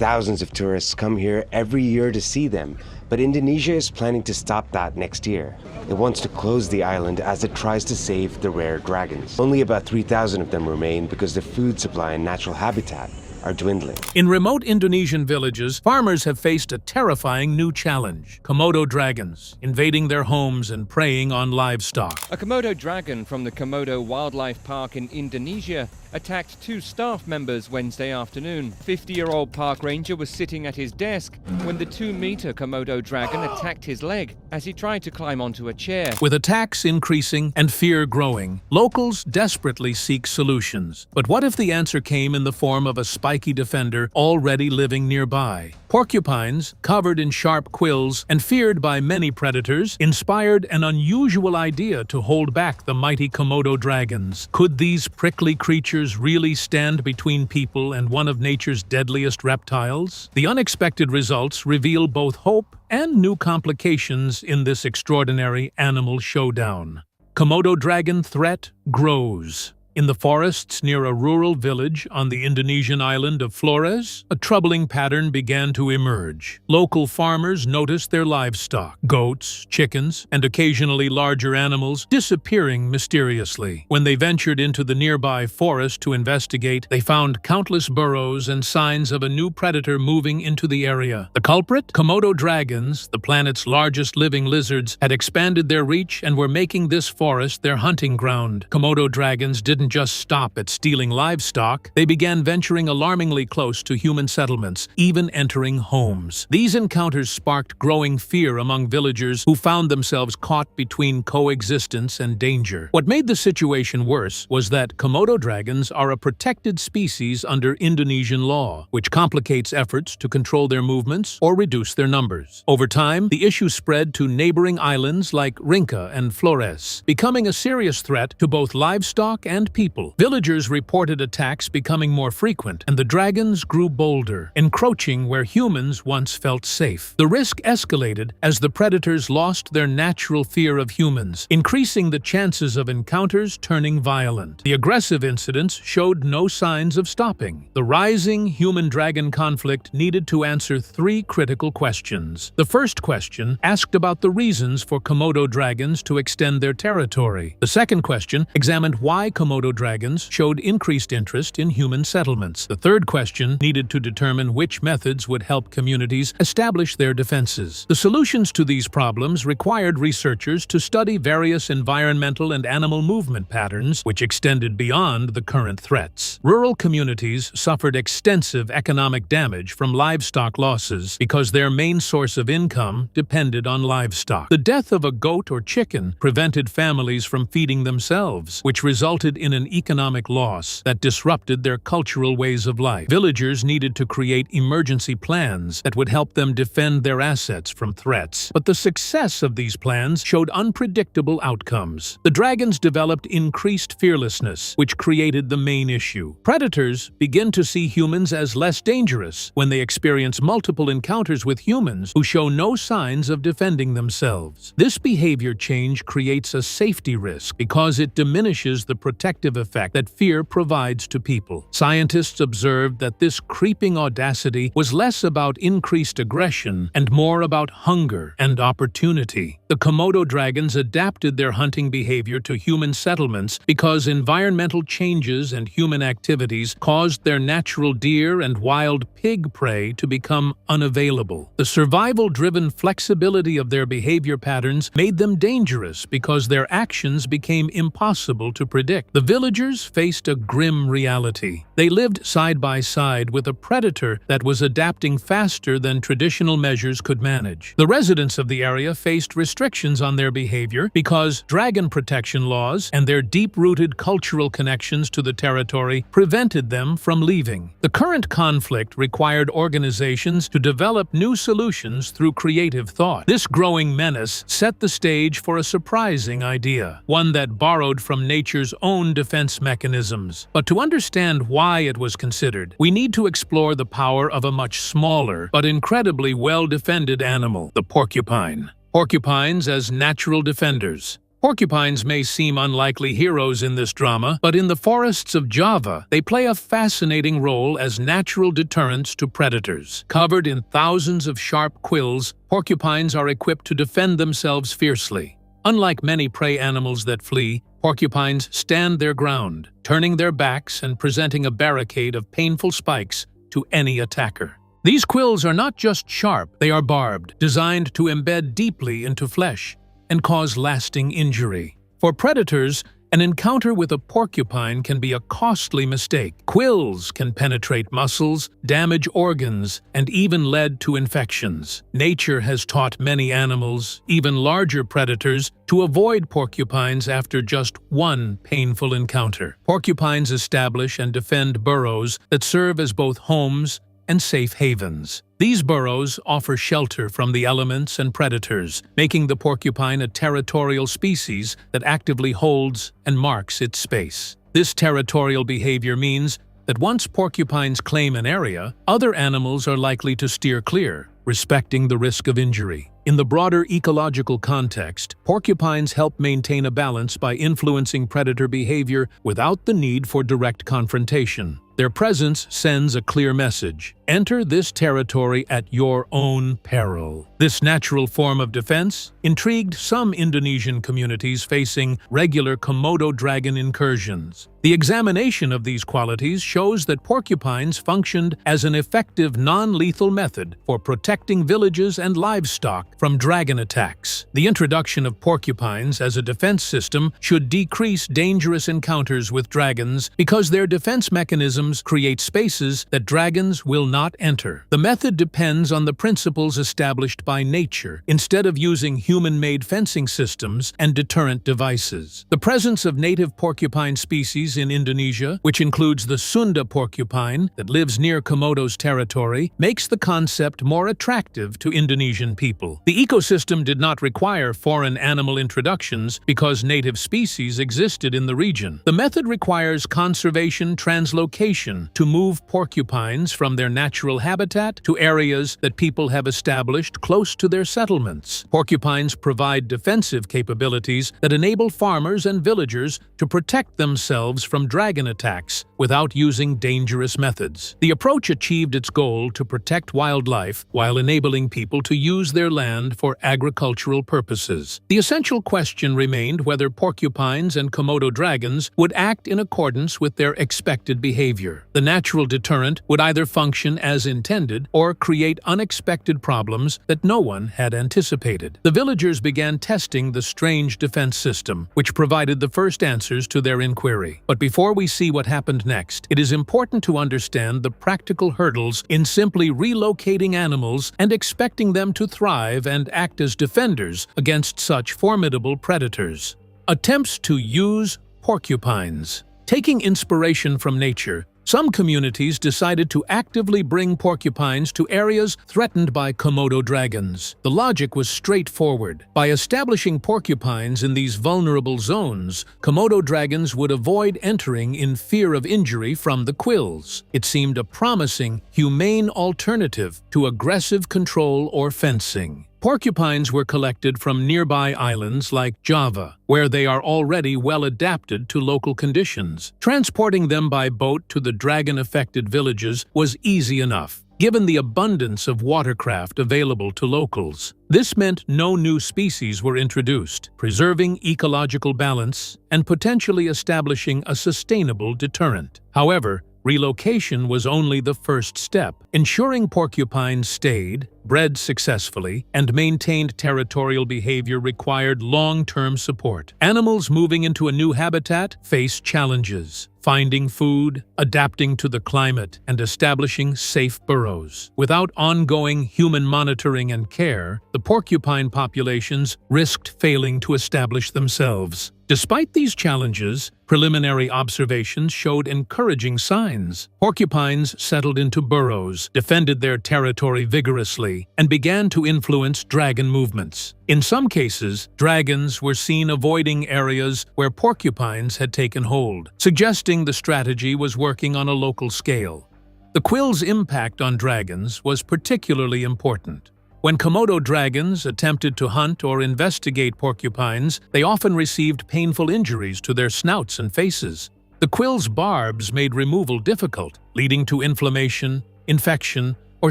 Thousands of tourists come here every year to see them, but Indonesia is planning to stop that next year. It wants to close the island as it tries to save the rare dragons. Only about 3,000 of them remain because the food supply and natural habitat are dwindling. In remote Indonesian villages, farmers have faced a terrifying new challenge: Komodo dragons, invading their homes and preying on livestock. A Komodo dragon from the Komodo Wildlife Park in Indonesia attacked 2 staff members Wednesday afternoon. 50-year-old park ranger was sitting at his desk when the 2-meter Komodo dragon attacked his leg as he tried to climb onto a chair. With attacks increasing and fear growing, locals desperately seek solutions. But what if the answer came in the form of a spiky defender already living nearby? Porcupines, covered in sharp quills and feared by many predators, inspired an unusual idea to hold back the mighty Komodo dragons. Could these prickly creatures really stand between people and one of nature's deadliest reptiles? The unexpected results reveal both hope and new complications in this extraordinary animal showdown. Komodo dragon threat grows. In the forests near a rural village on the Indonesian island of Flores, a troubling pattern began to emerge. Local farmers noticed their livestock, goats, chickens, and occasionally larger animals, disappearing mysteriously. When they ventured into the nearby forest to investigate, they found countless burrows and signs of a new predator moving into the area. The culprit? Komodo dragons, the planet's largest living lizards, had expanded their reach and were making this forest their hunting ground. Komodo dragons didn't just stop at stealing livestock, they began venturing alarmingly close to human settlements, even entering homes. These encounters sparked growing fear among villagers who found themselves caught between coexistence and danger. What made the situation worse was that Komodo dragons are a protected species under Indonesian law, which complicates efforts to control their movements or reduce their numbers. Over time, the issue spread to neighboring islands like Rinca and Flores, becoming a serious threat to both livestock and people. Villagers reported attacks becoming more frequent, and the dragons grew bolder, encroaching where humans once felt safe. The risk escalated as the predators lost their natural fear of humans, increasing the chances of encounters turning violent. The aggressive incidents showed no signs of stopping. The rising human-dragon conflict needed to answer 3 critical questions. The first question asked about the reasons for Komodo dragons to extend their territory. The second question examined why Komodo dragons showed increased interest in human settlements. The third question needed to determine which methods would help communities establish their defenses. The solutions to these problems required researchers to study various environmental and animal movement patterns which extended beyond the current threats. Rural communities suffered extensive economic damage from livestock losses because their main source of income depended on livestock. The death of a goat or chicken prevented families from feeding themselves, which resulted in an economic loss that disrupted their cultural ways of life. Villagers needed to create emergency plans that would help them defend their assets from threats. But the success of these plans showed unpredictable outcomes. The dragons developed increased fearlessness, which created the main issue. Predators begin to see humans as less dangerous when they experience multiple encounters with humans who show no signs of defending themselves. This behavior change creates a safety risk because it diminishes the protective effect that fear provides to people. Scientists observed that this creeping audacity was less about increased aggression and more about hunger and opportunity. The Komodo dragons adapted their hunting behavior to human settlements because environmental changes and human activities caused their natural deer and wild pig prey to become unavailable. The survival-driven flexibility of their behavior patterns made them dangerous because their actions became impossible to predict. The villagers faced a grim reality. They lived side by side with a predator that was adapting faster than traditional measures could manage. The residents of the area faced restrictions on their behavior because dragon protection laws and their deep-rooted cultural connections to the territory prevented them from leaving. The current conflict required organizations to develop new solutions through creative thought. This growing menace set the stage for a surprising idea, one that borrowed from nature's own defense mechanisms. But to understand why it was considered, we need to explore the power of a much smaller but incredibly well-defended animal, the porcupine. Porcupines as natural defenders. Porcupines may seem unlikely heroes in this drama, but in the forests of Java, they play a fascinating role as natural deterrents to predators. Covered in thousands of sharp quills, porcupines are equipped to defend themselves fiercely. Unlike many prey animals that flee, porcupines stand their ground, turning their backs and presenting a barricade of painful spikes to any attacker. These quills are not just sharp, they are barbed, designed to embed deeply into flesh and cause lasting injury. For predators, an encounter with a porcupine can be a costly mistake. Quills can penetrate muscles, damage organs, and even lead to infections. Nature has taught many animals, even larger predators, to avoid porcupines after just one painful encounter. Porcupines establish and defend burrows that serve as both homes and safe havens. These burrows offer shelter from the elements and predators, making the porcupine a territorial species that actively holds and marks its space. This territorial behavior means that once porcupines claim an area, other animals are likely to steer clear, respecting the risk of injury. In the broader ecological context, porcupines help maintain a balance by influencing predator behavior without the need for direct confrontation. Their presence sends a clear message: enter this territory at your own peril. This natural form of defense intrigued some Indonesian communities facing regular Komodo dragon incursions. The examination of these qualities shows that porcupines functioned as an effective non-lethal method for protecting villages and livestock from dragon attacks. The introduction of porcupines as a defense system should decrease dangerous encounters with dragons because their defense mechanisms create spaces that dragons will not enter. The method depends on the principles established by nature, instead of using human-made fencing systems and deterrent devices. The presence of native porcupine species in Indonesia, which includes the Sunda porcupine that lives near Komodo's territory, makes the concept more attractive to Indonesian people. The ecosystem did not require foreign animal introductions because native species existed in the region. The method requires conservation translocation to move porcupines from their natural habitat to areas that people have established close to their settlements. Porcupines provide defensive capabilities that enable farmers and villagers to protect themselves from dragon attacks without using dangerous methods. The approach achieved its goal to protect wildlife while enabling people to use their land for agricultural purposes. The essential question remained whether porcupines and Komodo dragons would act in accordance with their expected behavior. The natural deterrent would either function as intended or create unexpected problems that no one had anticipated. The villagers began testing the strange defense system, which provided the first answers to their inquiry. But before we see what happened next, it is important to understand the practical hurdles in simply relocating animals and expecting them to thrive and act as defenders against such formidable predators. Attempts to use porcupines. Taking inspiration from nature, some communities decided to actively bring porcupines to areas threatened by Komodo dragons. The logic was straightforward. By establishing porcupines in these vulnerable zones, Komodo dragons would avoid entering in fear of injury from the quills. It seemed a promising, humane alternative to aggressive control or fencing. Porcupines were collected from nearby islands like Java, where they are already well adapted to local conditions. Transporting them by boat to the dragon-affected villages was easy enough, given the abundance of watercraft available to locals. This meant no new species were introduced, preserving ecological balance and potentially establishing a sustainable deterrent. However, relocation was only the first step. Ensuring porcupines stayed, bred successfully, and maintained territorial behavior required long-term support. Animals moving into a new habitat face challenges: finding food, adapting to the climate, and establishing safe burrows. Without ongoing human monitoring and care, the porcupine populations risked failing to establish themselves. Despite these challenges, preliminary observations showed encouraging signs. Porcupines settled into burrows, defended their territory vigorously, and began to influence dragon movements. In some cases, dragons were seen avoiding areas where porcupines had taken hold, suggesting the strategy was working on a local scale. The quill's impact on dragons was particularly important. When Komodo dragons attempted to hunt or investigate porcupines, they often received painful injuries to their snouts and faces. The quills' barbs made removal difficult, leading to inflammation, infection, or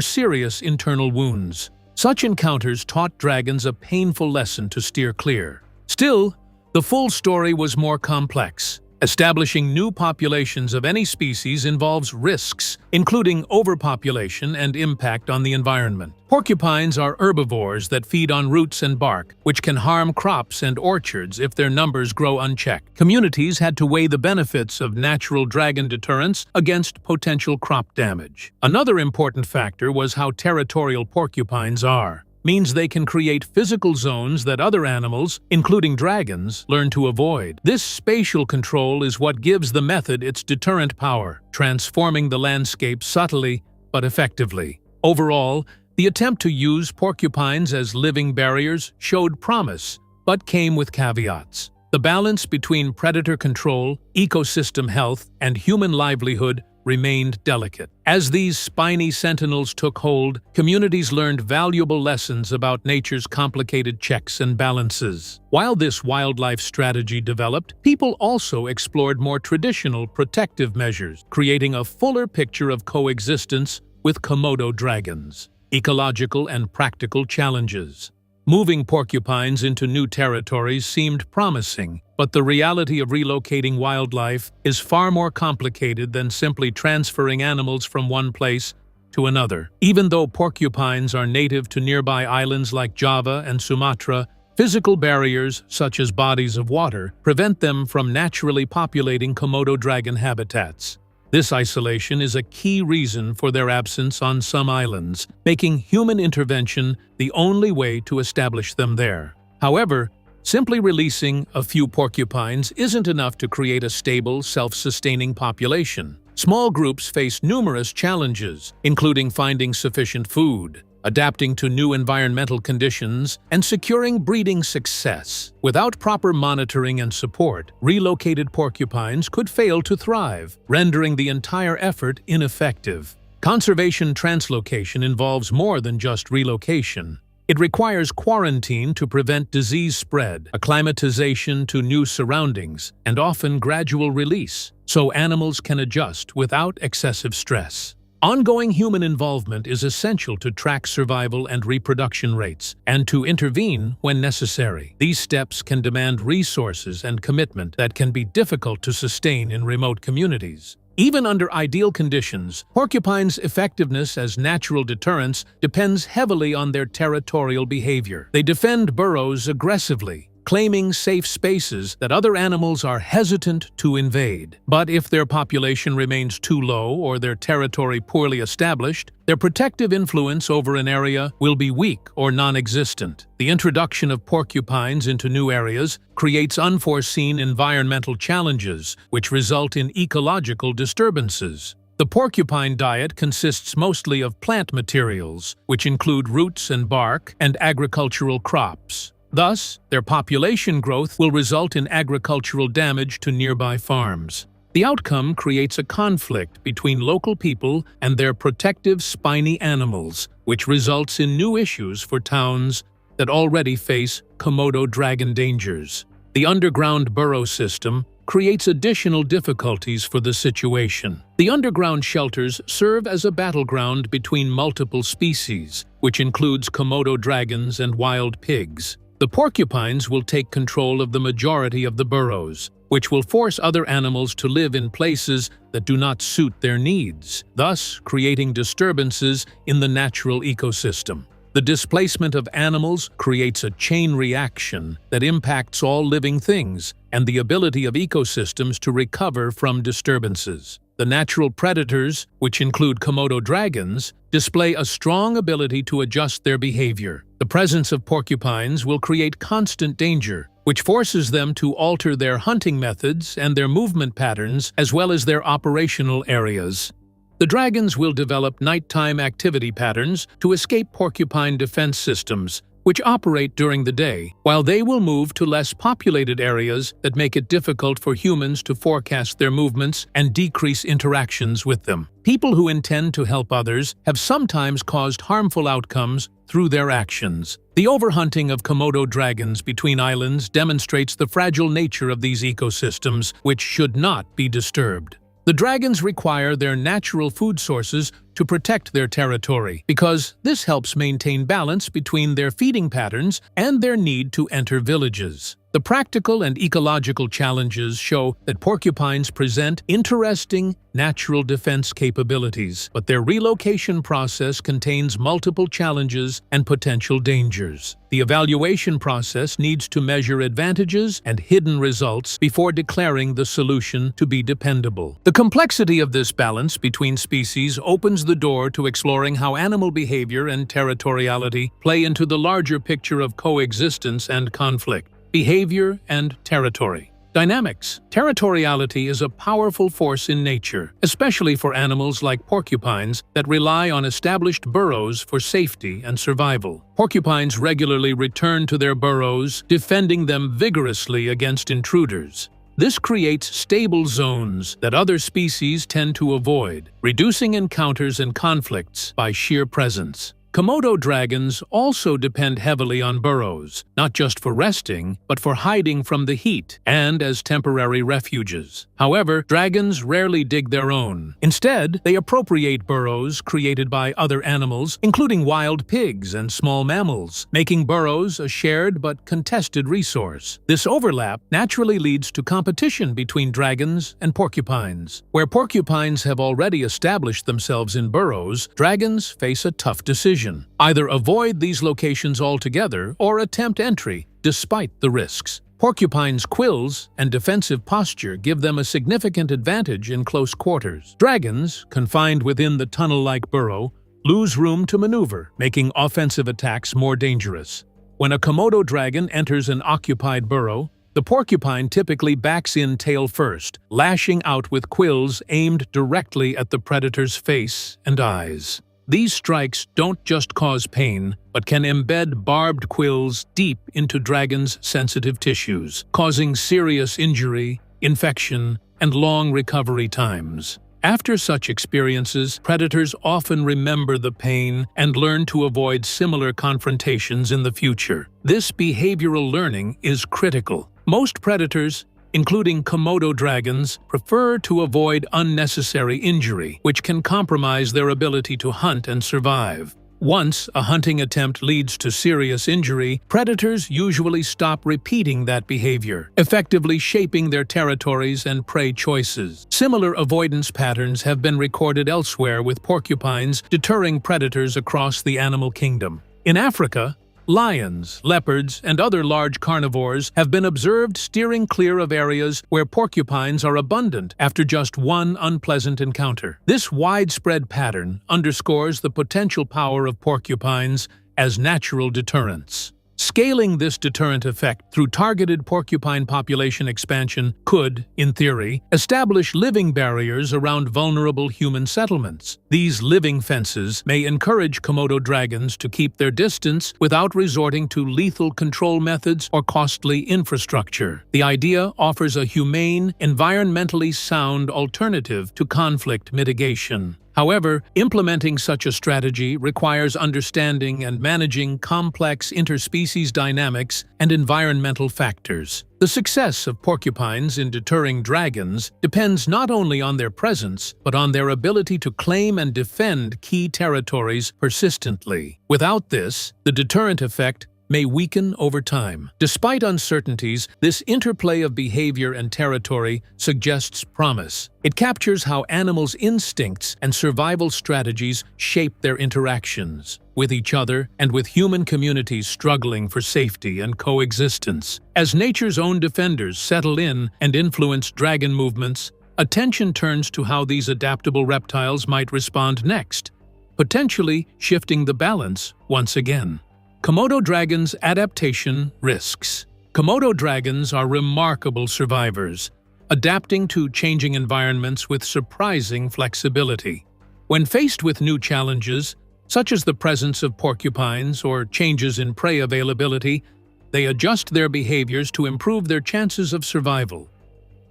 serious internal wounds. Such encounters taught dragons a painful lesson to steer clear. Still, the full story was more complex. Establishing new populations of any species involves risks, including overpopulation and impact on the environment. Porcupines are herbivores that feed on roots and bark, which can harm crops and orchards if their numbers grow unchecked. Communities had to weigh the benefits of natural dragon deterrence against potential crop damage. Another important factor was how territorial porcupines are. Means they can create physical zones that other animals, including dragons, learn to avoid. This spatial control is what gives the method its deterrent power, transforming the landscape subtly but effectively. Overall, the attempt to use porcupines as living barriers showed promise, but came with caveats. The balance between predator control, ecosystem health, and human livelihood remained delicate. As these spiny sentinels took hold, communities learned valuable lessons about nature's complicated checks and balances. While this wildlife strategy developed, people also explored more traditional protective measures, creating a fuller picture of coexistence with Komodo dragons. Ecological and practical challenges. Moving porcupines into new territories seemed promising, but the reality of relocating wildlife is far more complicated than simply transferring animals from one place to another. Even though porcupines are native to nearby islands like Java and Sumatra, physical barriers, such as bodies of water, prevent them from naturally populating Komodo dragon habitats. This isolation is a key reason for their absence on some islands, making human intervention the only way to establish them there. However, simply releasing a few porcupines isn't enough to create a stable, self-sustaining population. Small groups face numerous challenges, including finding sufficient food, adapting to new environmental conditions, and securing breeding success. Without proper monitoring and support, relocated porcupines could fail to thrive, rendering the entire effort ineffective. Conservation translocation involves more than just relocation. It requires quarantine to prevent disease spread, acclimatization to new surroundings, and often gradual release, so animals can adjust without excessive stress. Ongoing human involvement is essential to track survival and reproduction rates, and to intervene when necessary. These steps can demand resources and commitment that can be difficult to sustain in remote communities. Even under ideal conditions, porcupines' effectiveness as natural deterrents depends heavily on their territorial behavior. They defend burrows aggressively, claiming safe spaces that other animals are hesitant to invade. But if their population remains too low or their territory poorly established, their protective influence over an area will be weak or non-existent. The introduction of porcupines into new areas creates unforeseen environmental challenges, which result in ecological disturbances. The porcupine diet consists mostly of plant materials, which include roots and bark, and agricultural crops. Thus, their population growth will result in agricultural damage to nearby farms. The outcome creates a conflict between local people and their protective spiny animals, which results in new issues for towns that already face Komodo dragon dangers. The underground burrow system creates additional difficulties for the situation. The underground shelters serve as a battleground between multiple species, which includes Komodo dragons and wild pigs. The porcupines will take control of the majority of the burrows, which will force other animals to live in places that do not suit their needs, thus creating disturbances in the natural ecosystem. The displacement of animals creates a chain reaction that impacts all living things and the ability of ecosystems to recover from disturbances. The natural predators, which include Komodo dragons, display a strong ability to adjust their behavior. The presence of porcupines will create constant danger, which forces them to alter their hunting methods and their movement patterns as well as their operational areas. The dragons will develop nighttime activity patterns to escape porcupine defense systems, which operate during the day, while they will move to less populated areas that make it difficult for humans to forecast their movements and decrease interactions with them. People who intend to help others have sometimes caused harmful outcomes through their actions. The overhunting of Komodo dragons between islands demonstrates the fragile nature of these ecosystems, which should not be disturbed. The dragons require their natural food sources to protect their territory, because this helps maintain balance between their feeding patterns and their need to enter villages. The practical and ecological challenges show that porcupines present interesting natural defense capabilities, but their relocation process contains multiple challenges and potential dangers. The evaluation process needs to measure advantages and hidden results before declaring the solution to be dependable. The complexity of this balance between species opens the door to exploring how animal behavior and territoriality play into the larger picture of coexistence and conflict. Behavior and territory. Dynamics. Territoriality is a powerful force in nature, especially for animals like porcupines that rely on established burrows for safety and survival. Porcupines regularly return to their burrows, defending them vigorously against intruders. This creates stable zones that other species tend to avoid, reducing encounters and conflicts by sheer presence. Komodo dragons also depend heavily on burrows, not just for resting, but for hiding from the heat and as temporary refuges. However, dragons rarely dig their own. Instead, they appropriate burrows created by other animals, including wild pigs and small mammals, making burrows a shared but contested resource. This overlap naturally leads to competition between dragons and porcupines. Where porcupines have already established themselves in burrows, dragons face a tough decision. Either avoid these locations altogether or attempt entry, despite the risks. Porcupines' quills and defensive posture give them a significant advantage in close quarters. Dragons, confined within the tunnel-like burrow, lose room to maneuver, making offensive attacks more dangerous. When a Komodo dragon enters an occupied burrow, the porcupine typically backs in tail first, lashing out with quills aimed directly at the predator's face and eyes. These strikes don't just cause pain, but can embed barbed quills deep into dragons' sensitive tissues, causing serious injury, infection, and long recovery times. After such experiences, predators often remember the pain and learn to avoid similar confrontations in the future. This behavioral learning is critical. Most predators, including Komodo dragons, prefer to avoid unnecessary injury, which can compromise their ability to hunt and survive. Once a hunting attempt leads to serious injury, predators usually stop repeating that behavior, effectively shaping their territories and prey choices. Similar avoidance patterns have been recorded elsewhere, with porcupines deterring predators across the animal kingdom. In Africa, lions, leopards, and other large carnivores have been observed steering clear of areas where porcupines are abundant after just one unpleasant encounter. This widespread pattern underscores the potential power of porcupines as natural deterrents. Scaling this deterrent effect through targeted porcupine population expansion could, in theory, establish living barriers around vulnerable human settlements. These living fences may encourage Komodo dragons to keep their distance without resorting to lethal control methods or costly infrastructure. The idea offers a humane, environmentally sound alternative to conflict mitigation. However, implementing such a strategy requires understanding and managing complex interspecies dynamics and environmental factors. The success of porcupines in deterring dragons depends not only on their presence, but on their ability to claim and defend key territories persistently. Without this, the deterrent effect may weaken over time. Despite uncertainties, this interplay of behavior and territory suggests promise. It captures how animals' instincts and survival strategies shape their interactions with each other and with human communities struggling for safety and coexistence. As nature's own defenders settle in and influence dragon movements, attention turns to how these adaptable reptiles might respond next, potentially shifting the balance once again. Komodo dragons' adaptation risks. Komodo dragons are remarkable survivors, adapting to changing environments with surprising flexibility. When faced with new challenges, such as the presence of porcupines or changes in prey availability, they adjust their behaviors to improve their chances of survival.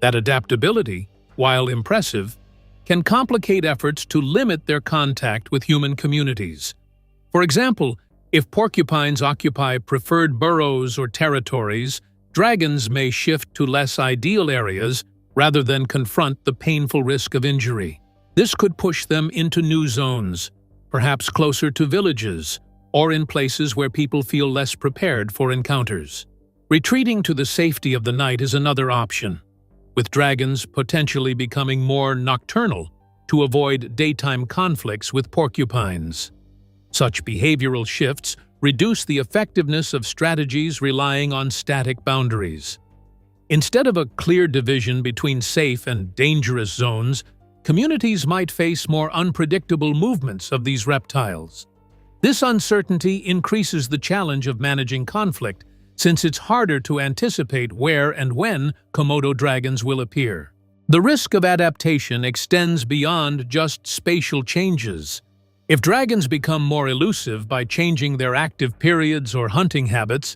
That adaptability, while impressive, can complicate efforts to limit their contact with human communities. For example, If porcupines occupy preferred burrows or territories, dragons may shift to less ideal areas rather than confront the painful risk of injury. This could push them into new zones, perhaps closer to villages, or in places where people feel less prepared for encounters. Retreating to the safety of the night is another option, with dragons potentially becoming more nocturnal to avoid daytime conflicts with porcupines. Such behavioral shifts reduce the effectiveness of strategies relying on static boundaries. Instead of a clear division between safe and dangerous zones, communities might face more unpredictable movements of these reptiles. This uncertainty increases the challenge of managing conflict, since it's harder to anticipate where and when Komodo dragons will appear. The risk of adaptation extends beyond just spatial changes. If dragons become more elusive by changing their active periods or hunting habits,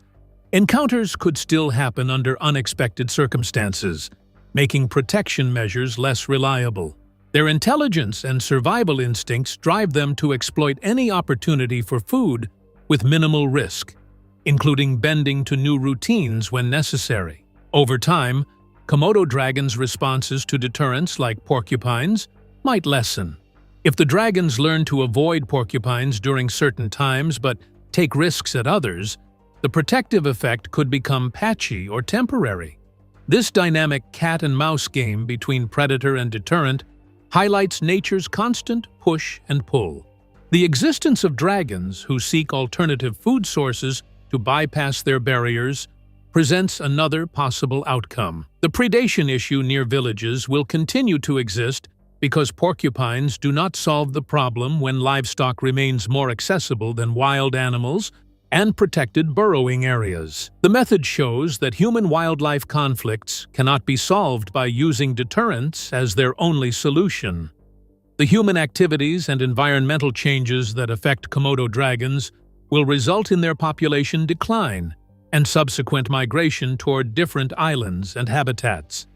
encounters could still happen under unexpected circumstances, making protection measures less reliable. Their intelligence and survival instincts drive them to exploit any opportunity for food with minimal risk, including bending to new routines when necessary. Over time, Komodo dragons' responses to deterrents like porcupines might lessen. If the dragons learn to avoid porcupines during certain times but take risks at others, the protective effect could become patchy or temporary. This dynamic cat-and-mouse game between predator and deterrent highlights nature's constant push and pull. The existence of dragons who seek alternative food sources to bypass their barriers presents another possible outcome. The predation issue near villages will continue to exist because porcupines do not solve the problem when livestock remains more accessible than wild animals and protected burrowing areas. The method shows that human-wildlife conflicts cannot be solved by using deterrence as their only solution. The human activities and environmental changes that affect Komodo dragons will result in their population decline and subsequent migration toward different islands and habitats.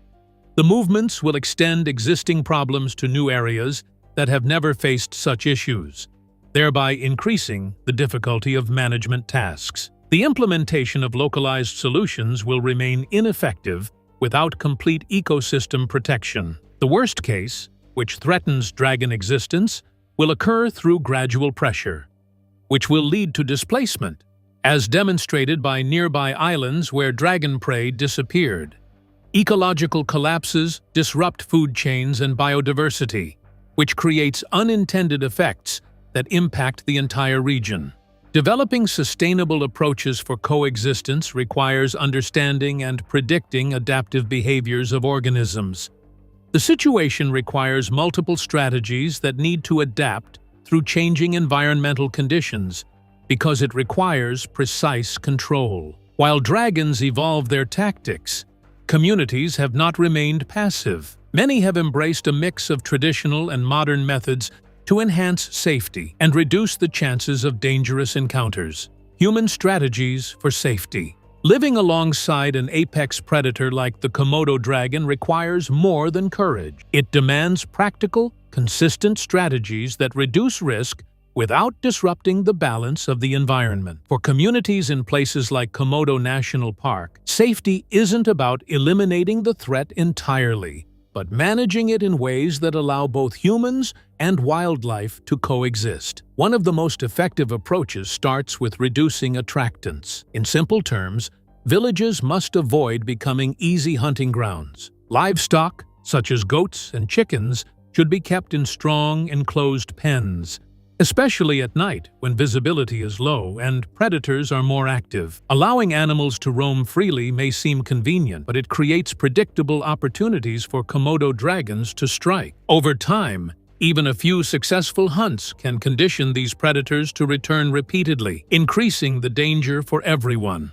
The movements will extend existing problems to new areas that have never faced such issues, thereby increasing the difficulty of management tasks. The implementation of localized solutions will remain ineffective without complete ecosystem protection. The worst case, which threatens dragon existence, will occur through gradual pressure, which will lead to displacement, as demonstrated by nearby islands where dragon prey disappeared. Ecological collapses disrupt food chains and biodiversity, which creates unintended effects that impact the entire region. Developing sustainable approaches for coexistence requires understanding and predicting adaptive behaviors of organisms. The situation requires multiple strategies that need to adapt through changing environmental conditions because it requires precise control. While dragons evolve their tactics, communities have not remained passive. Many have embraced a mix of traditional and modern methods to enhance safety and reduce the chances of dangerous encounters. Human strategies for safety. Living alongside an apex predator like the Komodo dragon requires more than courage. It demands practical, consistent strategies that reduce risk without disrupting the balance of the environment. For communities in places like Komodo National Park, safety isn't about eliminating the threat entirely, but managing it in ways that allow both humans and wildlife to coexist. One of the most effective approaches starts with reducing attractants. In simple terms, villages must avoid becoming easy hunting grounds. Livestock, such as goats and chickens, should be kept in strong, enclosed pens, especially at night when visibility is low and predators are more active. Allowing animals to roam freely may seem convenient, but it creates predictable opportunities for Komodo dragons to strike. Over time, even a few successful hunts can condition these predators to return repeatedly, increasing the danger for everyone.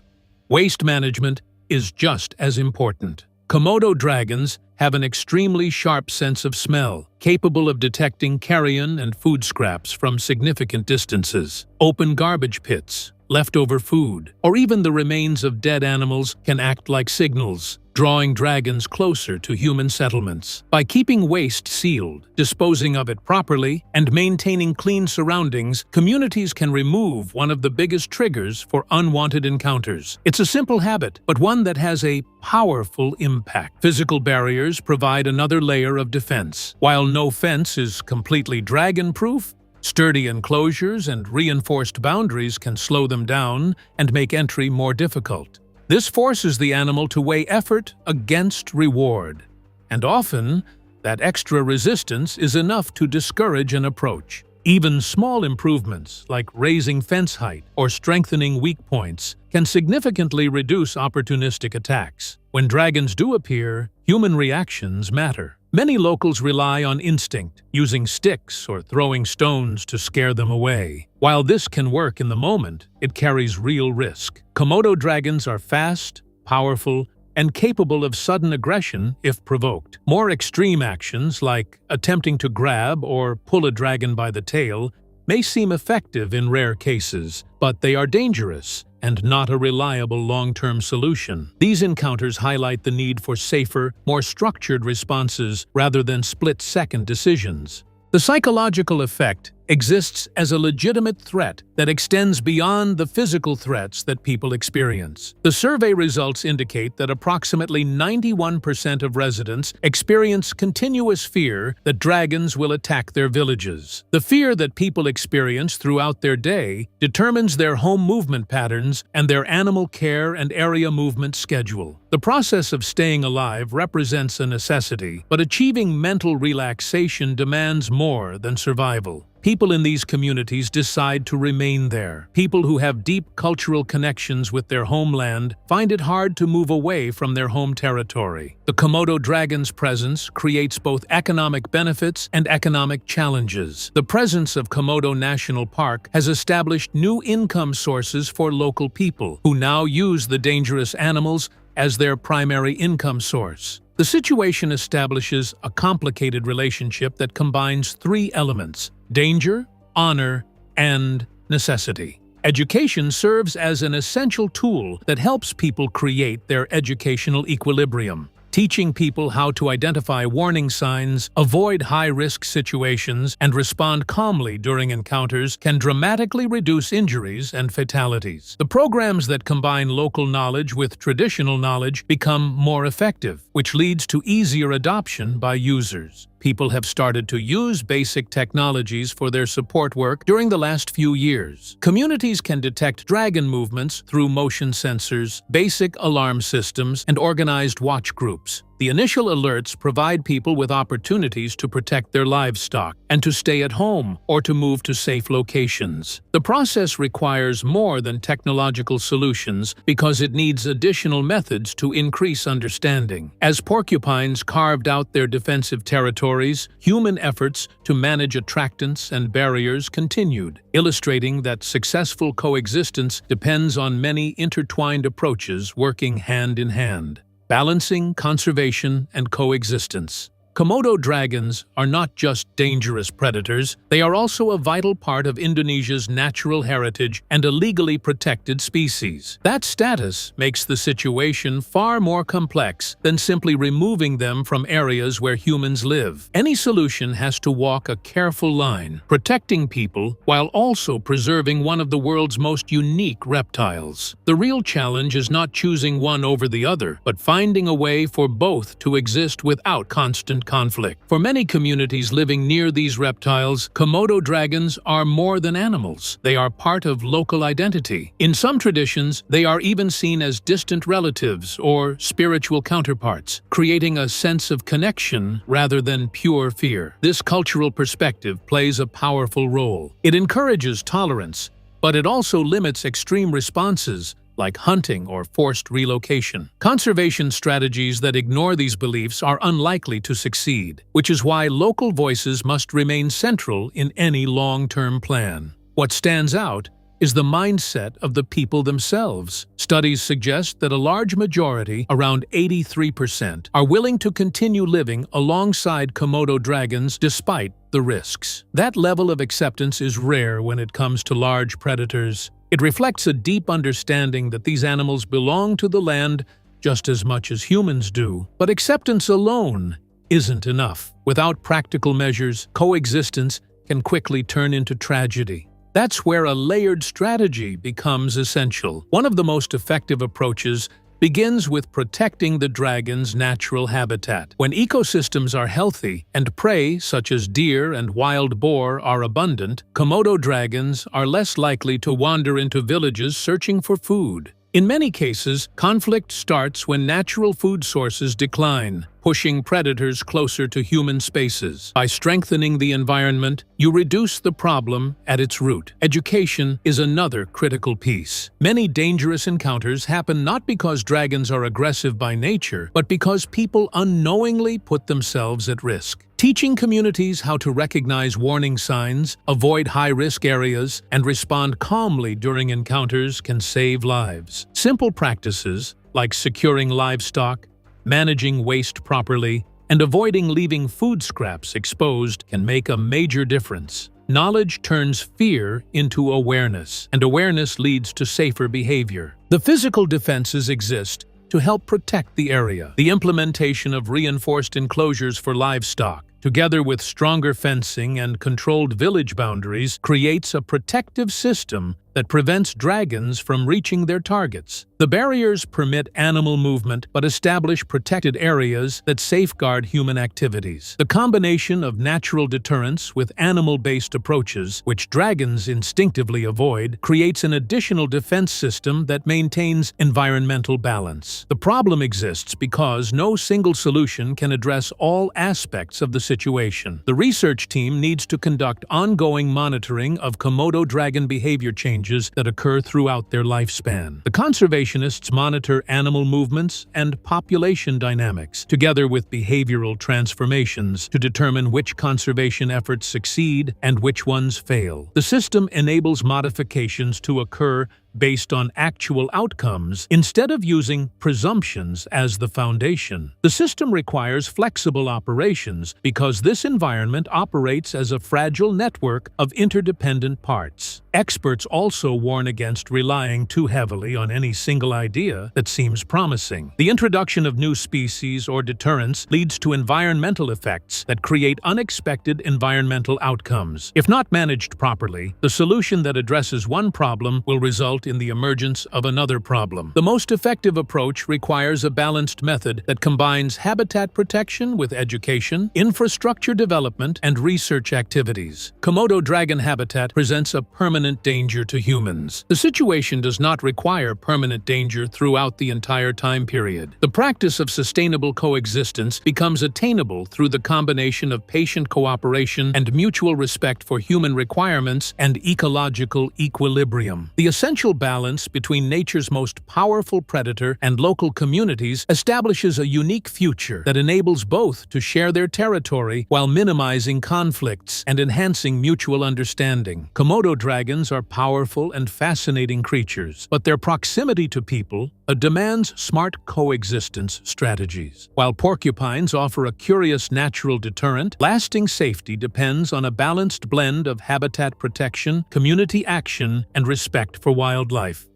Waste management is just as important. Komodo dragons have an extremely sharp sense of smell, capable of detecting carrion and food scraps from significant distances. Open garbage pits, leftover food, or even the remains of dead animals can act like signals. drawing dragons closer to human settlements. By keeping waste sealed, disposing of it properly, and maintaining clean surroundings, communities can remove one of the biggest triggers for unwanted encounters. It's a simple habit, but one that has a powerful impact. Physical barriers provide another layer of defense. While no fence is completely dragon-proof, sturdy enclosures and reinforced boundaries can slow them down and make entry more difficult. This forces the animal to weigh effort against reward, and often, that extra resistance is enough to discourage an approach. Even small improvements, like raising fence height or strengthening weak points, can significantly reduce opportunistic attacks. When dragons do appear, human reactions matter. Many locals rely on instinct, using sticks or throwing stones to scare them away. While this can work in the moment, it carries real risk. Komodo dragons are fast, powerful, and capable of sudden aggression if provoked. More extreme actions, like attempting to grab or pull a dragon by the tail, may seem effective in rare cases, but they are dangerous and not a reliable long-term solution. These encounters highlight the need for safer, more structured responses rather than split-second decisions. The psychological effect exists as a legitimate threat that extends beyond the physical threats that people experience. The survey results indicate that approximately 91% of residents experience continuous fear that dragons will attack their villages. The fear that people experience throughout their day determines their home movement patterns and their animal care and area movement schedule. The process of staying alive represents a necessity, but achieving mental relaxation demands more than survival. People in these communities decide to remain there. People who have deep cultural connections with their homeland find it hard to move away from their home territory. The Komodo dragon's presence creates both economic benefits and economic challenges. The presence of Komodo National Park has established new income sources for local people, who now use the dangerous animals as their primary income source. The situation establishes a complicated relationship that combines three elements: danger, honor, and necessity. Education serves as an essential tool that helps people create their educational equilibrium. Teaching people how to identify warning signs, avoid high-risk situations, and respond calmly during encounters can dramatically reduce injuries and fatalities. The programs that combine local knowledge with traditional knowledge become more effective, which leads to easier adoption by users. People have started to use basic technologies for their support work during the last few years. Communities can detect dragon movements through motion sensors, basic alarm systems, and organized watch groups. The initial alerts provide people with opportunities to protect their livestock and to stay at home or to move to safe locations. The process requires more than technological solutions because it needs additional methods to increase understanding. As porcupines carved out their defensive territories, human efforts to manage attractants and barriers continued, illustrating that successful coexistence depends on many intertwined approaches working hand in hand. Balancing conservation and coexistence. Komodo dragons are not just dangerous predators, they are also a vital part of Indonesia's natural heritage and a legally protected species. That status makes the situation far more complex than simply removing them from areas where humans live. Any solution has to walk a careful line, protecting people while also preserving one of the world's most unique reptiles. The real challenge is not choosing one over the other, but finding a way for both to exist without constant conflict. For many communities living near these reptiles, Komodo dragons are more than animals. They are part of local identity. In some traditions, they are even seen as distant relatives or spiritual counterparts, creating a sense of connection rather than pure fear. This cultural perspective plays a powerful role. It encourages tolerance, but it also limits extreme responses like hunting or forced relocation. Conservation strategies that ignore these beliefs are unlikely to succeed, which is why local voices must remain central in any long-term plan. What stands out is the mindset of the people themselves. Studies suggest that a large majority, around 83%, are willing to continue living alongside Komodo dragons despite the risks. That level of acceptance is rare when it comes to large predators. It reflects a deep understanding that these animals belong to the land just as much as humans do. But acceptance alone isn't enough. Without practical measures, coexistence can quickly turn into tragedy. That's where a layered strategy becomes essential. One of the most effective approaches begins with protecting the dragon's natural habitat. When ecosystems are healthy and prey, such as deer and wild boar, are abundant, Komodo dragons are less likely to wander into villages searching for food. In many cases, conflict starts when natural food sources decline, pushing predators closer to human spaces. By strengthening the environment, you reduce the problem at its root. Education is another critical piece. Many dangerous encounters happen not because dragons are aggressive by nature, but because people unknowingly put themselves at risk. Teaching communities how to recognize warning signs, avoid high-risk areas, and respond calmly during encounters can save lives. Simple practices, like securing livestock, managing waste properly, and avoiding leaving food scraps exposed, can make a major difference. Knowledge turns fear into awareness, and awareness leads to safer behavior. The physical defenses exist to help protect the area. The implementation of reinforced enclosures for livestock, together with stronger fencing and controlled village boundaries, creates a protective system that prevents dragons from reaching their targets. The barriers permit animal movement but establish protected areas that safeguard human activities. The combination of natural deterrence with animal-based approaches, which dragons instinctively avoid, creates an additional defense system that maintains environmental balance. The problem exists because no single solution can address all aspects of the situation. The research team needs to conduct ongoing monitoring of Komodo dragon behavior changes that occur throughout their lifespan. The conservationists monitor animal movements and population dynamics, together with behavioral transformations, to determine which conservation efforts succeed and which ones fail. The system enables modifications to occur based on actual outcomes instead of using presumptions as the foundation. The system requires flexible operations because this environment operates as a fragile network of interdependent parts. Experts also warn against relying too heavily on any single idea that seems promising. The introduction of new species or deterrents leads to environmental effects that create unexpected environmental outcomes. If not managed properly, the solution that addresses one problem will result in the emergence of another problem. The most effective approach requires a balanced method that combines habitat protection with education, infrastructure development, and research activities. Komodo dragon habitat presents a permanent danger to humans. The situation does not require permanent danger throughout the entire time period. The practice of sustainable coexistence becomes attainable through the combination of patient cooperation and mutual respect for human requirements and ecological equilibrium. The essential balance between nature's most powerful predator and local communities establishes a unique future that enables both to share their territory while minimizing conflicts and enhancing mutual understanding. Komodo dragons are powerful and fascinating creatures, but their proximity to people demands smart coexistence strategies. While porcupines offer a curious natural deterrent, lasting safety depends on a balanced blend of habitat protection, community action, and respect for wildlife.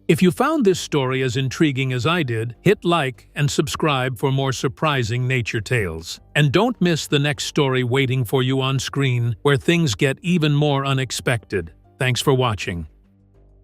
If you found this story as intriguing as I did, hit like and subscribe for more surprising nature tales. And don't miss the next story waiting for you on screen, where things get even more unexpected. Thanks for watching.